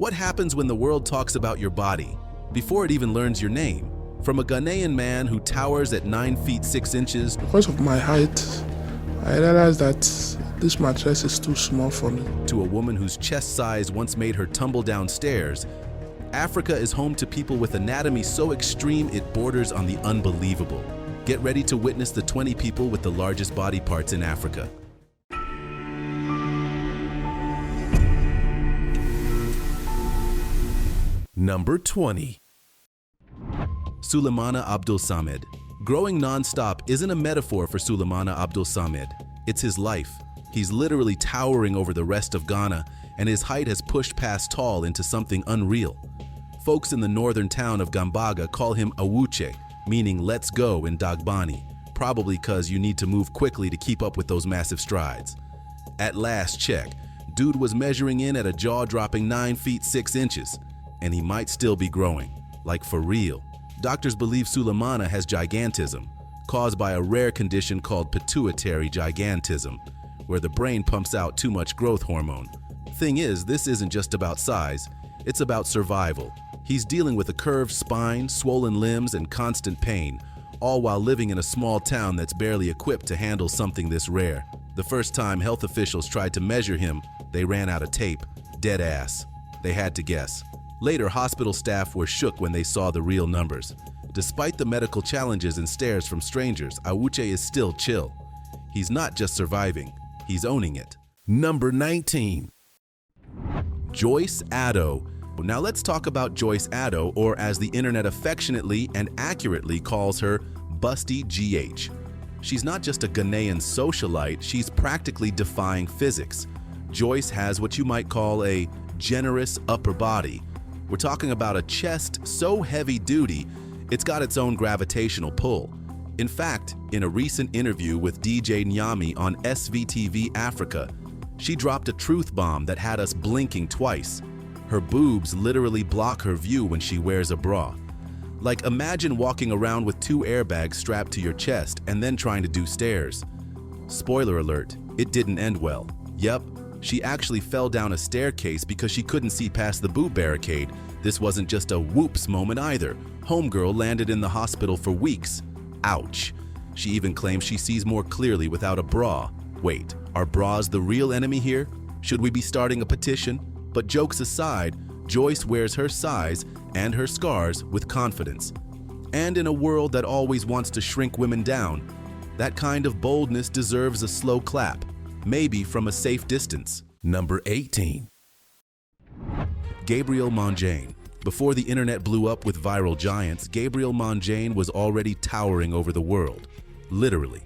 What happens when the world talks about your body before it even learns your name? From a Ghanaian man who towers at 9 feet 6 inches. Because of my height, I realized that this mattress is too small for me. To a woman whose chest size once made her tumble downstairs, Africa is home to people with anatomy so extreme it borders on the unbelievable. Get ready to witness the 20 people with the largest body parts in Africa. Number 20. Sulemana Abdul Samed. Growing non-stop isn't a metaphor for Sulemana Abdul Samed. It's his life. He's literally towering over the rest of Ghana, and his height has pushed past tall into something unreal. Folks in the northern town of Gambaga call him Awuche, meaning let's go in Dagbani, probably because you need to move quickly to keep up with those massive strides. At last check, dude was measuring in at a jaw-dropping 9 feet 6 inches, and he might still be growing, like for real. Doctors believe Sulemana has gigantism, caused by a rare condition called pituitary gigantism, where the brain pumps out too much growth hormone. Thing is, this isn't just about size, it's about survival. He's dealing with a curved spine, swollen limbs, and constant pain, all while living in a small town that's barely equipped to handle something this rare. The first time health officials tried to measure him, they ran out of tape. Dead ass. They had to guess. Later, hospital staff were shook when they saw the real numbers. Despite the medical challenges and stares from strangers, Awuche is still chill. He's not just surviving, he's owning it. Number 19. Joyce Addo. Now let's talk about Joyce Addo, or as the internet affectionately and accurately calls her, Busty GH. She's not just a Ghanaian socialite, she's practically defying physics. Joyce has what you might call a generous upper body. We're talking about a chest so heavy-duty, it's got its own gravitational pull. In fact, in a recent interview with DJ Nyami on SVTV Africa, she dropped a truth bomb that had us blinking twice. Her boobs literally block her view when she wears a bra. Like, imagine walking around with 2 airbags strapped to your chest and then trying to do stairs. Spoiler alert, it didn't end well. Yep. She actually fell down a staircase because she couldn't see past the boob barricade. This wasn't just a whoops moment either. Homegirl landed in the hospital for weeks. Ouch. She even claims she sees more clearly without a bra. Wait, are bras the real enemy here? Should we be starting a petition? But jokes aside, Joyce wears her size and her scars with confidence. And in a world that always wants to shrink women down, that kind of boldness deserves a slow clap. Maybe from a safe distance. Number 18. Gabriel Mongane. Before the internet blew up with viral giants, Gabriel Mongane was already towering over the world. Literally.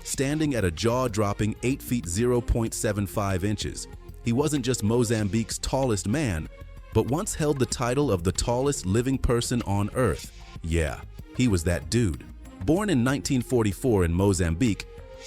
Standing at a jaw-dropping 8 feet 0.75 inches, he wasn't just Mozambique's tallest man, but once held the title of the tallest living person on Earth. Yeah, he was that dude. Born in 1944 in Mozambique,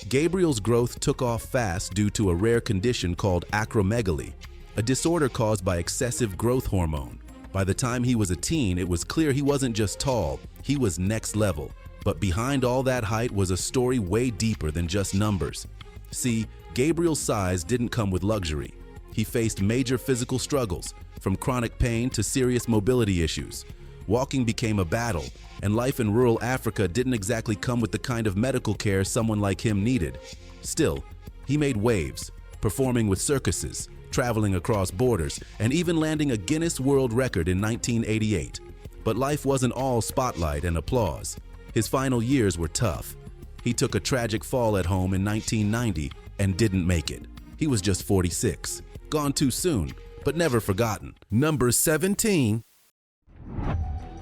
Gabriel's growth took off fast due to a rare condition called acromegaly, a disorder caused by excessive growth hormone. By the time he was a teen, it was clear he wasn't just tall, he was next level. But behind all that height was a story way deeper than just numbers. See, Gabriel's size didn't come with luxury. He faced major physical struggles, from chronic pain to serious mobility issues. Walking became a battle, and life in rural Africa didn't exactly come with the kind of medical care someone like him needed. Still, he made waves, performing with circuses, traveling across borders, and even landing a Guinness World Record in 1988. But life wasn't all spotlight and applause. His final years were tough. He took a tragic fall at home in 1990 and didn't make it. He was just 46, gone too soon, but never forgotten. Number 17.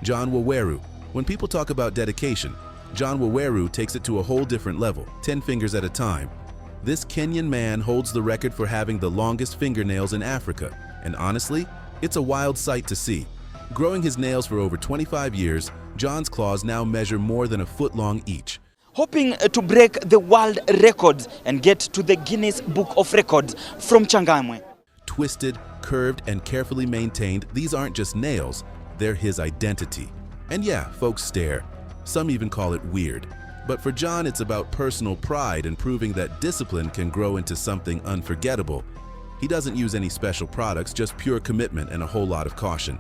John Waweru. When people talk about dedication, John Waweru takes it to a whole different level, 10 fingers at a time. This Kenyan man holds the record for having the longest fingernails in Africa, and honestly, it's a wild sight to see. Growing his nails for over 25 years, John's claws now measure more than a foot long each. Hoping to break the world records and get to the Guinness Book of Records from Changamwe. Twisted, curved, and carefully maintained, these aren't just nails, they're his identity. And yeah, folks stare. Some even call it weird. But for John, it's about personal pride and proving that discipline can grow into something unforgettable. He doesn't use any special products, just pure commitment and a whole lot of caution.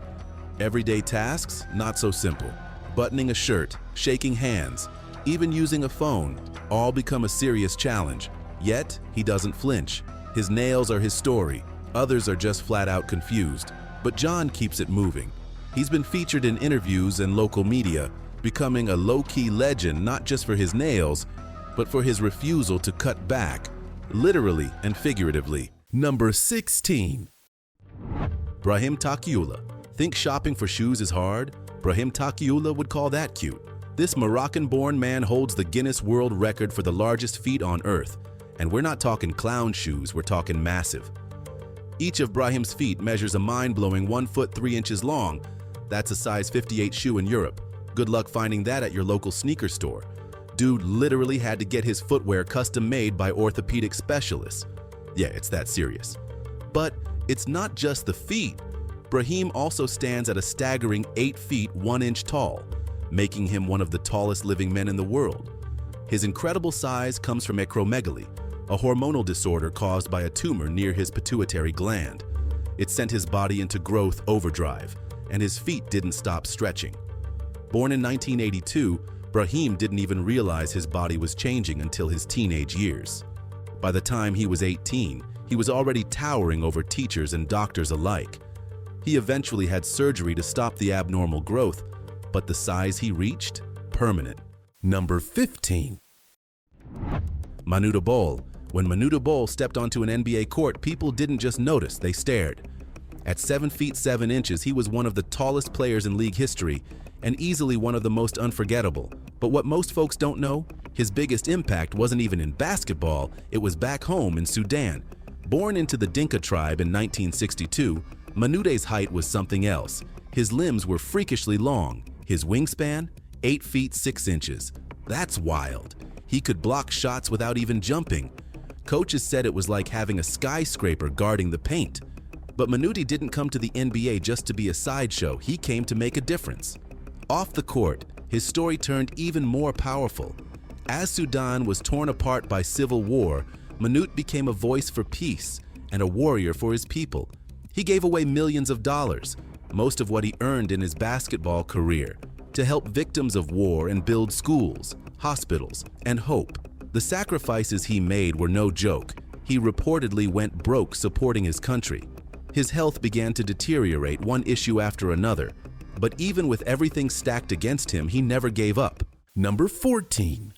Everyday tasks, not so simple. Buttoning a shirt, shaking hands, even using a phone, all become a serious challenge. Yet, he doesn't flinch. His nails are his story. Others are just flat out confused. But John keeps it moving. He's been featured in interviews and local media, becoming a low-key legend not just for his nails, but for his refusal to cut back, literally and figuratively. Number 16. Brahim Takiula. Think shopping for shoes is hard? Brahim Takiula would call that cute. This Moroccan-born man holds the Guinness World Record for the largest feet on earth. And we're not talking clown shoes, we're talking massive. Each of Brahim's feet measures a mind-blowing 1 foot 3 inches long. That's a size 58 shoe in Europe. Good luck finding that at your local sneaker store. Dude literally had to get his footwear custom-made by orthopedic specialists. Yeah, it's that serious. But it's not just the feet. Brahim also stands at a staggering 8 feet 1 inch tall, making him one of the tallest living men in the world. His incredible size comes from acromegaly, a hormonal disorder caused by a tumor near his pituitary gland. It sent his body into growth overdrive, and his feet didn't stop stretching. Born in 1982, Brahim didn't even realize his body was changing until his teenage years. By the time he was 18, he was already towering over teachers and doctors alike. He eventually had surgery to stop the abnormal growth, but the size he reached? Permanent. Number 15. Manute Bol. When Manute Bol stepped onto an NBA court, people didn't just notice, they stared. At 7 feet 7 inches, he was one of the tallest players in league history and easily one of the most unforgettable. But what most folks don't know, his biggest impact wasn't even in basketball, it was back home in Sudan. Born into the Dinka tribe in 1962, Manute's height was something else. His limbs were freakishly long. His wingspan? 8 feet 6 inches. That's wild. He could block shots without even jumping. Coaches said it was like having a skyscraper guarding the paint. But Manute didn't come to the NBA just to be a sideshow. He came to make a difference. Off the court, his story turned even more powerful. As Sudan was torn apart by civil war, Manute became a voice for peace and a warrior for his people. He gave away millions of dollars, most of what he earned in his basketball career, to help victims of war and build schools, hospitals, and hope. The sacrifices he made were no joke. He reportedly went broke supporting his country. His health began to deteriorate, one issue after another. But even with everything stacked against him, he never gave up. Number 14.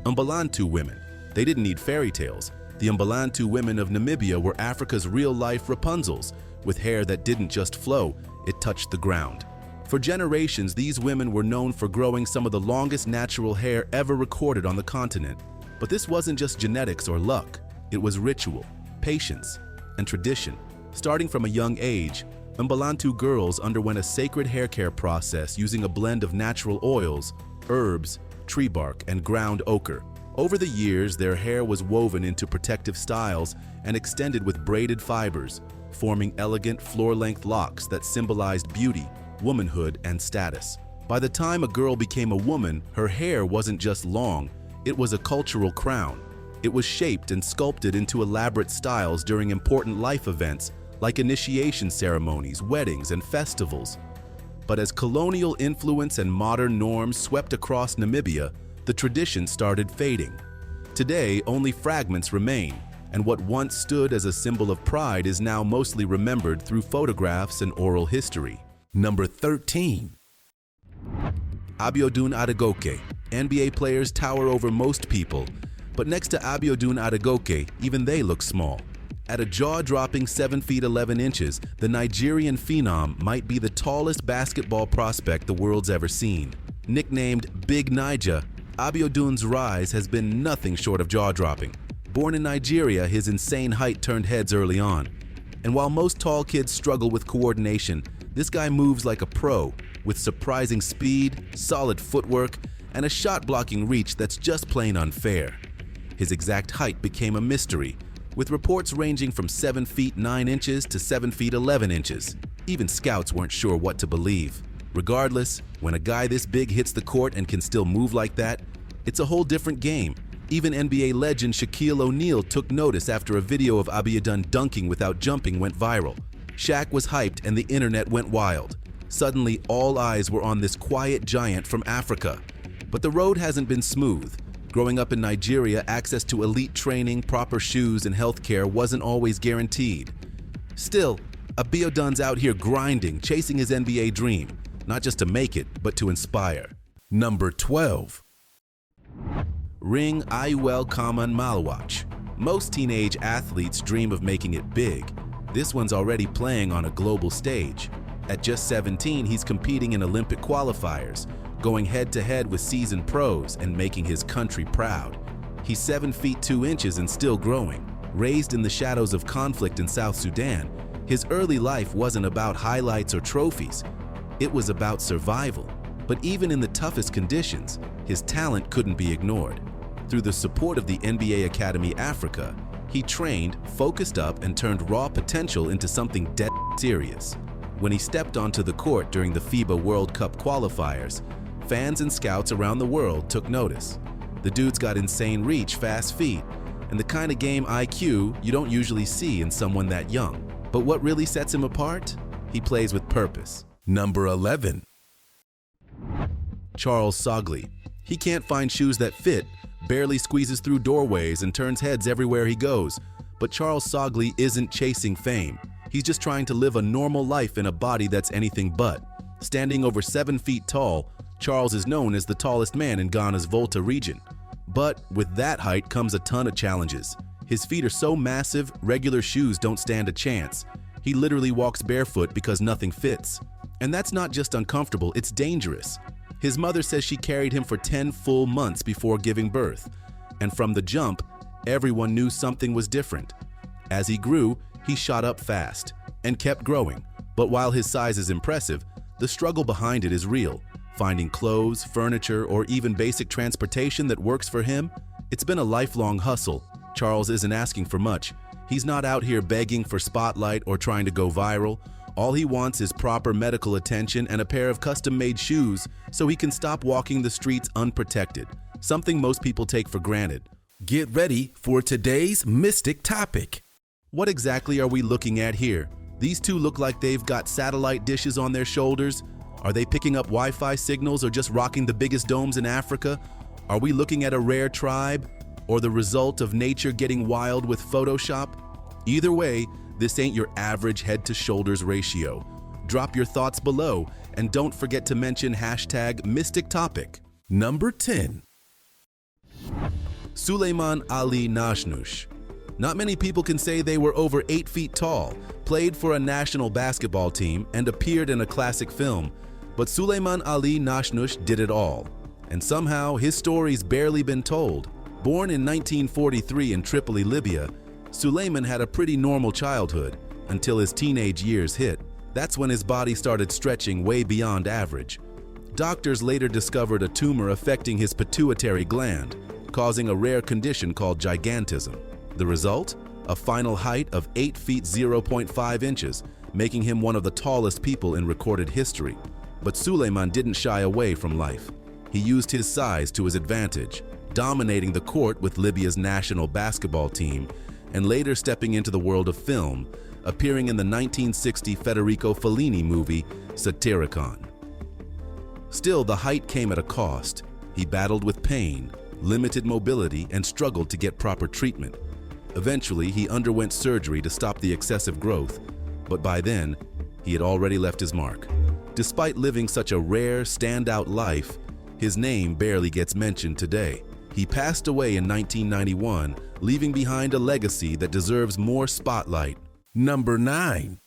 Mbalantu women. They didn't need fairy tales. The Mbalantu women of Namibia were Africa's real-life Rapunzels, with hair that didn't just flow, it touched the ground. For generations, these women were known for growing some of the longest natural hair ever recorded on the continent. But this wasn't just genetics or luck. It was ritual, patience, and tradition. Starting from a young age, Mbalantu girls underwent a sacred hair care process using a blend of natural oils, herbs, tree bark, and ground ochre. Over the years, their hair was woven into protective styles and extended with braided fibers, forming elegant floor-length locks that symbolized beauty, womanhood, and status. By the time a girl became a woman, her hair wasn't just long, it was a cultural crown. It was shaped and sculpted into elaborate styles during important life events like initiation ceremonies, weddings, and festivals. But as colonial influence and modern norms swept across Namibia, the tradition started fading. Today, only fragments remain, and what once stood as a symbol of pride is now mostly remembered through photographs and oral history. Number 13. Abiodun Adegoke. NBA players tower over most people, but next to Abiodun Adegoke, even they look small. At a jaw-dropping 7 feet 11 inches, the Nigerian phenom might be the tallest basketball prospect the world's ever seen. Nicknamed Big Niger, Abiodun's rise has been nothing short of jaw-dropping. Born in Nigeria, his insane height turned heads early on. And while most tall kids struggle with coordination, this guy moves like a pro, with surprising speed, solid footwork, and a shot-blocking reach that's just plain unfair. His exact height became a mystery, with reports ranging from 7 feet 9 inches to 7 feet 11 inches. Even scouts weren't sure what to believe. Regardless, when a guy this big hits the court and can still move like that, it's a whole different game. Even NBA legend Shaquille O'Neal took notice after a video of Abiodun dunking without jumping went viral. Shaq was hyped and the internet went wild. Suddenly, all eyes were on this quiet giant from Africa. But the road hasn't been smooth. Growing up in Nigeria, access to elite training, proper shoes, and healthcare wasn't always guaranteed. Still, Abiodun's out here grinding, chasing his NBA dream, not just to make it, but to inspire. Number 12. Ring Iwel Kaman Malwach. Most teenage athletes dream of making it big. This one's already playing on a global stage. At just 17, he's competing in Olympic qualifiers, going head-to-head with seasoned pros and making his country proud. He's 7 feet 2 inches and still growing. Raised in the shadows of conflict in South Sudan, his early life wasn't about highlights or trophies. It was about survival. But even in the toughest conditions, his talent couldn't be ignored. Through the support of the NBA Academy Africa, he trained, focused up, and turned raw potential into something dead serious. When he stepped onto the court during the FIBA World Cup qualifiers, fans and scouts around the world took notice. The dude's got insane reach, fast feet, and the kind of game IQ you don't usually see in someone that young. But what really sets him apart? He plays with purpose. Number 11. Charles Sogli. He can't find shoes that fit, barely squeezes through doorways and turns heads everywhere he goes. But Charles Sogli isn't chasing fame. He's just trying to live a normal life in a body that's anything but. Standing over 7 feet tall, Charles is known as the tallest man in Ghana's Volta region. But with that height comes a ton of challenges. His feet are so massive, regular shoes don't stand a chance. He literally walks barefoot because nothing fits. And that's not just uncomfortable, it's dangerous. His mother says she carried him for 10 full months before giving birth. And from the jump, everyone knew something was different. As he grew, he shot up fast and kept growing. But while his size is impressive, the struggle behind it is real. Finding clothes, furniture, or even basic transportation that works for him, it's been a lifelong hustle. Charles isn't asking for much. He's not out here begging for spotlight or trying to go viral. All he wants is proper medical attention and a pair of custom-made shoes so he can stop walking the streets unprotected, something most people take for granted. Get ready for today's mystic topic. What exactly are we looking at here? These two look like they've got satellite dishes on their shoulders. Are they picking up Wi-Fi signals or just rocking the biggest domes in Africa? Are we looking at a rare tribe or the result of nature getting wild with Photoshop? Either way, this ain't your average head-to-shoulders ratio. Drop your thoughts below and don't forget to mention hashtag Mystic Topic. Number 10. Suleiman Ali Nashnush. Not many people can say they were over 8 feet tall, played for a national basketball team, and appeared in a classic film. But Suleiman Ali Nashnush did it all. And somehow his story's barely been told. Born in 1943 in Tripoli, Libya, Suleiman had a pretty normal childhood until his teenage years hit. That's when his body started stretching way beyond average. Doctors later discovered a tumor affecting his pituitary gland, causing a rare condition called gigantism. The result? A final height of 8 feet 0.5 inches, making him one of the tallest people in recorded history. But Suleiman didn't shy away from life. He used his size to his advantage, dominating the court with Libya's national basketball team, and later stepping into the world of film, appearing in the 1960 Federico Fellini movie, Satyricon. Still, the height came at a cost. He battled with pain, limited mobility, and struggled to get proper treatment. Eventually, he underwent surgery to stop the excessive growth, but by then, he had already left his mark. Despite living such a rare, standout life, his name barely gets mentioned today. He passed away in 1991, leaving behind a legacy that deserves more spotlight. Number 9.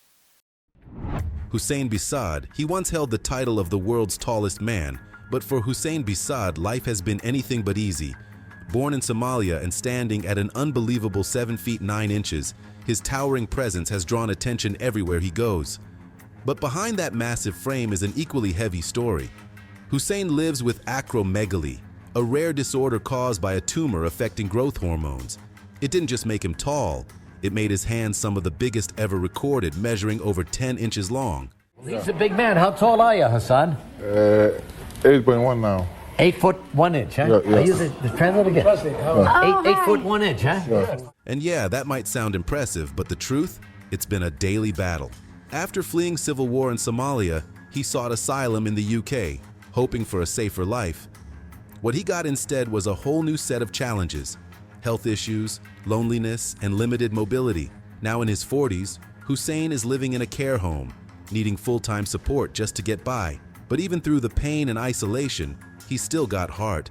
Hussein Bissad. He once held the title of the world's tallest man, but for Hussein Bissad, life has been anything but easy. Born in Somalia and standing at an unbelievable 7 feet 9 inches, his towering presence has drawn attention everywhere he goes. But behind that massive frame is an equally heavy story. Hussein lives with acromegaly, a rare disorder caused by a tumor affecting growth hormones. It didn't just make him tall, it made his hands some of the biggest ever recorded, measuring over 10 inches long. He's a big man. How tall are you, Hassan? 8.1 now. 8 foot 1 inch, huh? Yeah. I use the translate again. 8 foot 1 inch, huh? Yeah. And yeah, that might sound impressive, but the truth, it's been a daily battle. After fleeing civil war in Somalia, he sought asylum in the UK, hoping for a safer life. What he got instead was a whole new set of challenges: health issues, loneliness, and limited mobility. Now in his 40s, Hussein is living in a care home, needing full-time support just to get by. But even through the pain and isolation, he's still got heart.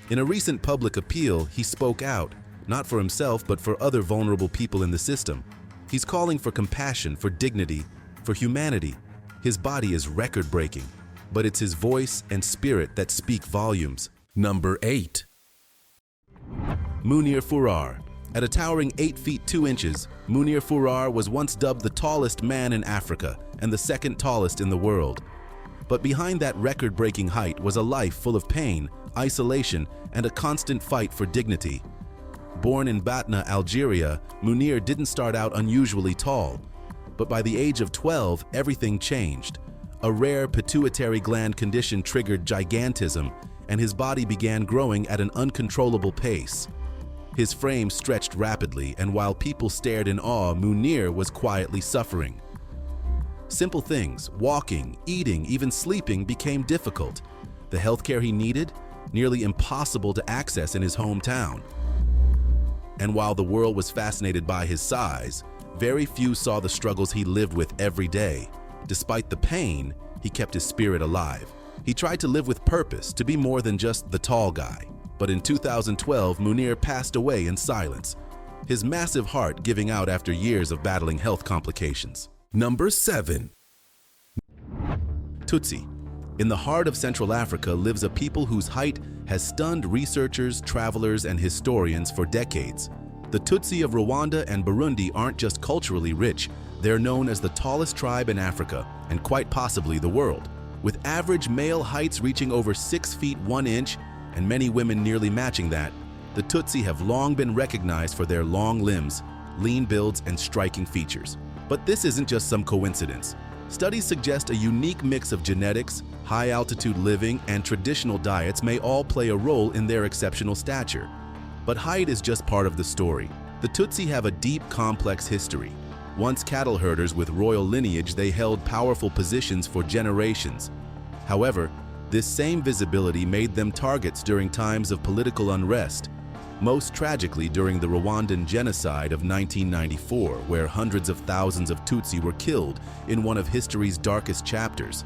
In a recent public appeal, he spoke out, not for himself, but for other vulnerable people in the system. He's calling for compassion, for dignity, for humanity. His body is record-breaking, but it's his voice and spirit that speak volumes. Number 8. Munir Furar. At a towering 8 feet 2 inches, Munir Furar was once dubbed the tallest man in Africa and the second tallest in the world. But behind that record-breaking height was a life full of pain, isolation, and a constant fight for dignity. Born in Batna, Algeria, Munir didn't start out unusually tall. But by the age of 12, everything changed. A rare pituitary gland condition triggered gigantism, and his body began growing at an uncontrollable pace. His frame stretched rapidly, and while people stared in awe, Munir was quietly suffering. Simple things, walking, eating, even sleeping, became difficult. The healthcare he needed, nearly impossible to access in his hometown. And while the world was fascinated by his size, very few saw the struggles he lived with every day. Despite the pain, he kept his spirit alive. He tried to live with purpose, to be more than just the tall guy. But in 2012, Munir passed away in silence, his massive heart giving out after years of battling health complications. Number 7. Tutsi. In the heart of Central Africa lives a people whose height has stunned researchers, travelers, and historians for decades. The Tutsi of Rwanda and Burundi aren't just culturally rich, they're known as the tallest tribe in Africa, and quite possibly the world. With average male heights reaching over 6 feet 1 inch, and many women nearly matching that, the Tutsi have long been recognized for their long limbs, lean builds, and striking features. But this isn't just some coincidence. Studies suggest a unique mix of genetics, high-altitude living, and traditional diets may all play a role in their exceptional stature. But height is just part of the story. The Tutsi have a deep, complex history. Once cattle herders with royal lineage, they held powerful positions for generations. However, this same visibility made them targets during times of political unrest, most tragically during the Rwandan genocide of 1994, where hundreds of thousands of Tutsi were killed in one of history's darkest chapters.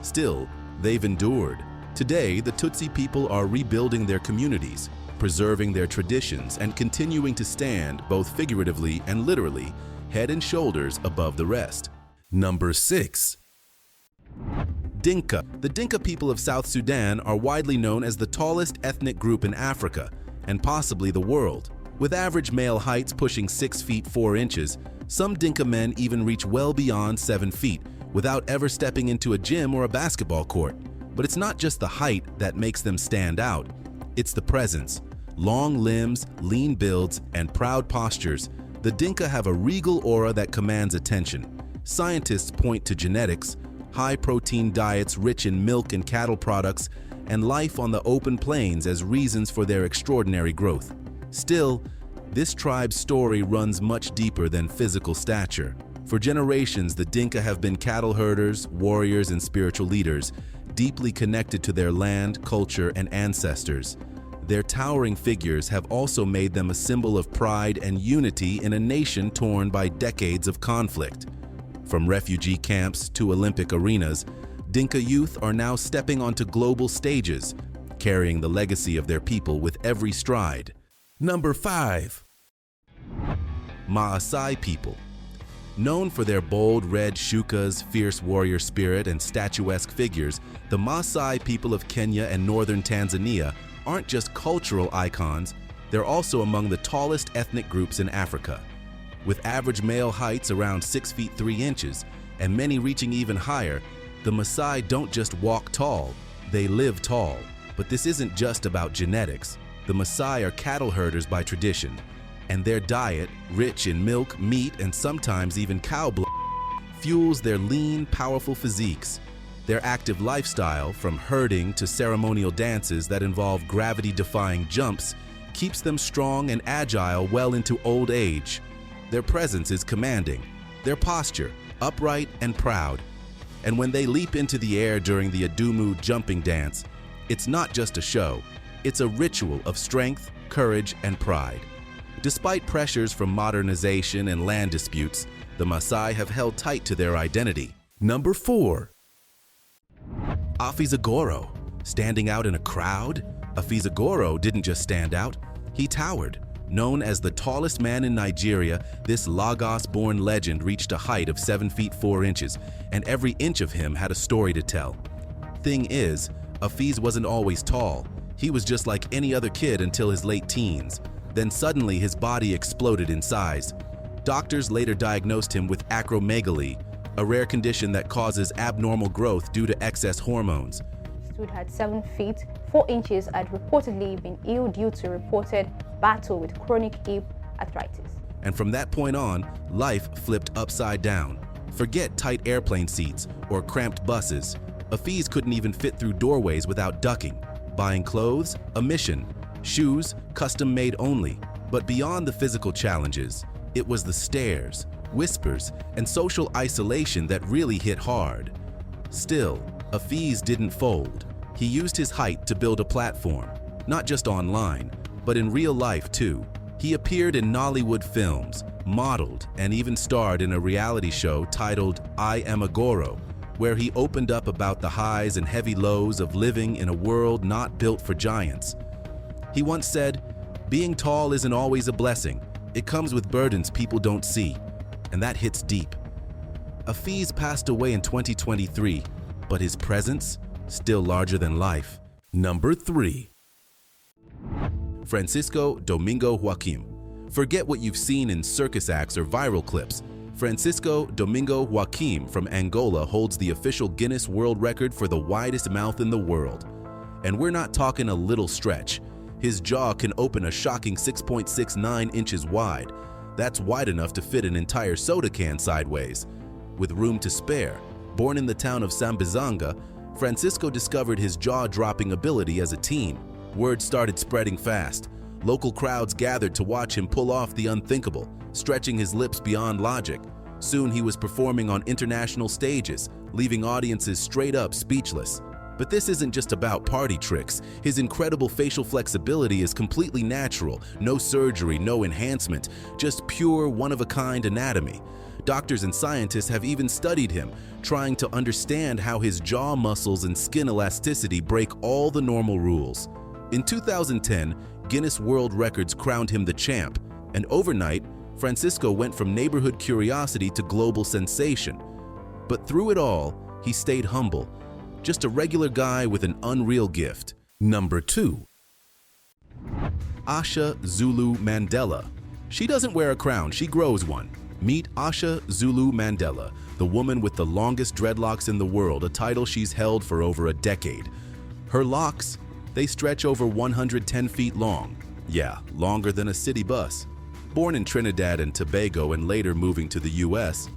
Still, they've endured. Today, the Tutsi people are rebuilding their communities, preserving their traditions, and continuing to stand, both figuratively and literally, head and shoulders above the rest. Number 6. Dinka. The Dinka people of South Sudan are widely known as the tallest ethnic group in Africa, and possibly the world. With average male heights pushing 6 feet 4 inches, some Dinka men even reach well beyond 7 feet without ever stepping into a gym or a basketball court. But it's not just the height that makes them stand out, it's the presence. Long limbs, lean builds, and proud postures, the Dinka have a regal aura that commands attention. Scientists point to genetics, high-protein diets rich in milk and cattle products, and life on the open plains as reasons for their extraordinary growth. Still, this tribe's story runs much deeper than physical stature. For generations, the Dinka have been cattle herders, warriors, and spiritual leaders, deeply connected to their land, culture, and ancestors. Their towering figures have also made them a symbol of pride and unity in a nation torn by decades of conflict. From refugee camps to Olympic arenas, Dinka youth are now stepping onto global stages, carrying the legacy of their people with every stride. Number 5. Maasai people. Known for their bold red shukas, fierce warrior spirit, and statuesque figures, the Maasai people of Kenya and northern Tanzania aren't just cultural icons, they're also among the tallest ethnic groups in Africa. With average male heights around 6 feet 3 inches, and many reaching even higher, the Maasai don't just walk tall, they live tall. But this isn't just about genetics. The Maasai are cattle herders by tradition, and their diet, rich in milk, meat, and sometimes even cow blood, fuels their lean, powerful physiques. Their active lifestyle, from herding to ceremonial dances that involve gravity-defying jumps, keeps them strong and agile well into old age. Their presence is commanding, their posture upright and proud. And when they leap into the air during the Adumu jumping dance, it's not just a show, it's a ritual of strength, courage, and pride. Despite pressures from modernization and land disputes, the Maasai have held tight to their identity. Number 4. Afizagoro. Standing out in a crowd? Afizagoro didn't just stand out, he towered. Known as the tallest man in Nigeria, this Lagos-born legend reached a height of 7 feet 4 inches, and every inch of him had a story to tell. Thing is, Afiz wasn't always tall. He was just like any other kid until his late teens. Then suddenly his body exploded in size. Doctors later diagnosed him with acromegaly, a rare condition that causes abnormal growth due to excess hormones. Stood at 7 feet 4 inches had reportedly been ill due to reported battle with chronic hip arthritis. And from that point on, life flipped upside down. Forget tight airplane seats or cramped buses. Afiz couldn't even fit through doorways without ducking. Buying clothes, a mission. Shoes, custom made only. But beyond the physical challenges, it was the stares, whispers, and social isolation that really hit hard. Still, Afiz didn't fold. He used his height to build a platform, not just online, but in real life too. He appeared in Nollywood films, modeled, and even starred in a reality show titled I Am a Goro, where he opened up about the highs and heavy lows of living in a world not built for giants. He once said, "Being tall isn't always a blessing. It comes with burdens people don't see." And that hits deep. Afiz passed away in 2023, but his presence, still larger than life. Number 3. Francisco Domingo Joaquim. Forget what you've seen in circus acts or viral clips. Francisco Domingo Joaquim from Angola holds the official Guinness World Record for the widest mouth in the world. And we're not talking a little stretch. His jaw can open a shocking 6.69 inches wide. That's wide enough to fit an entire soda can sideways. With room to spare, born in the town of Sambizanga, Francisco discovered his jaw-dropping ability as a teen. Word started spreading fast. Local crowds gathered to watch him pull off the unthinkable, stretching his lips beyond logic. Soon he was performing on international stages, leaving audiences straight up speechless. But this isn't just about party tricks. His incredible facial flexibility is completely natural, no surgery, no enhancement, just pure one-of-a-kind anatomy. Doctors and scientists have even studied him, trying to understand how his jaw muscles and skin elasticity break all the normal rules. In 2010, Guinness World Records crowned him the champ, and overnight, Francisco went from neighborhood curiosity to global sensation. But through it all, he stayed humble, just a regular guy with an unreal gift. Number 2. Asha Zulu Mandela. She doesn't wear a crown, she grows one. Meet Asha Zulu Mandela, the woman with the longest dreadlocks in the world, a title she's held for over a decade. Her locks, they stretch over 110 feet long. Yeah, longer than a city bus. Born in Trinidad and Tobago and later moving to the US,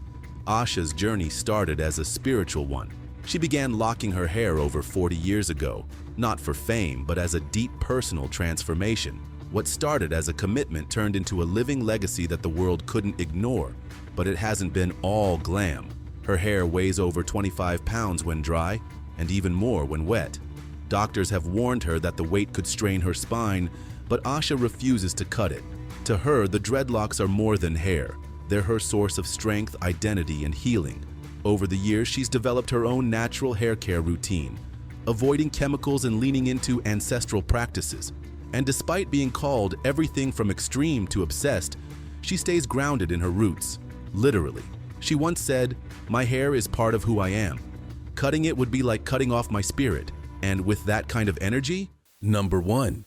Asha's journey started as a spiritual one. She began locking her hair over 40 years ago, not for fame, but as a deep personal transformation. What started as a commitment turned into a living legacy that the world couldn't ignore. But it hasn't been all glam. Her hair weighs over 25 pounds when dry, and even more when wet. Doctors have warned her that the weight could strain her spine, but Asha refuses to cut it. To her, the dreadlocks are more than hair. They're her source of strength, identity, and healing. Over the years, she's developed her own natural hair care routine, avoiding chemicals and leaning into ancestral practices. And despite being called everything from extreme to obsessed, she stays grounded in her roots, literally. She once said, "My hair is part of who I am. Cutting it would be like cutting off my spirit." And with that kind of energy, Number 1.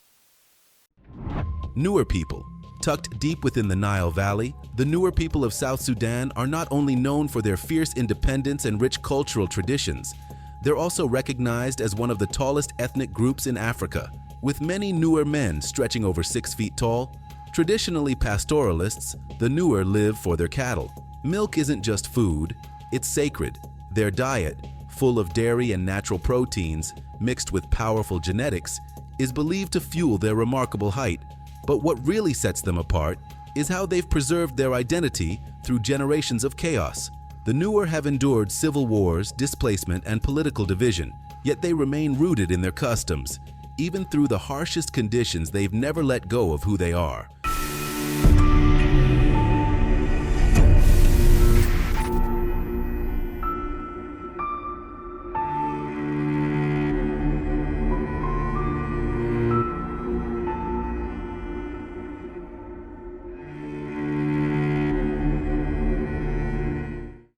Nuer people. Tucked deep within the Nile Valley, the Nuer people of South Sudan are not only known for their fierce independence and rich cultural traditions, they're also recognized as one of the tallest ethnic groups in Africa, with many Nuer men stretching over 6 feet tall. Traditionally pastoralists, the Nuer live for their cattle. Milk isn't just food, it's sacred. Their diet, full of dairy and natural proteins, mixed with powerful genetics, is believed to fuel their remarkable height. But what really sets them apart is how they've preserved their identity through generations of chaos. The Nuer have endured civil wars, displacement, and political division, yet they remain rooted in their customs. Even through the harshest conditions, they've never let go of who they are.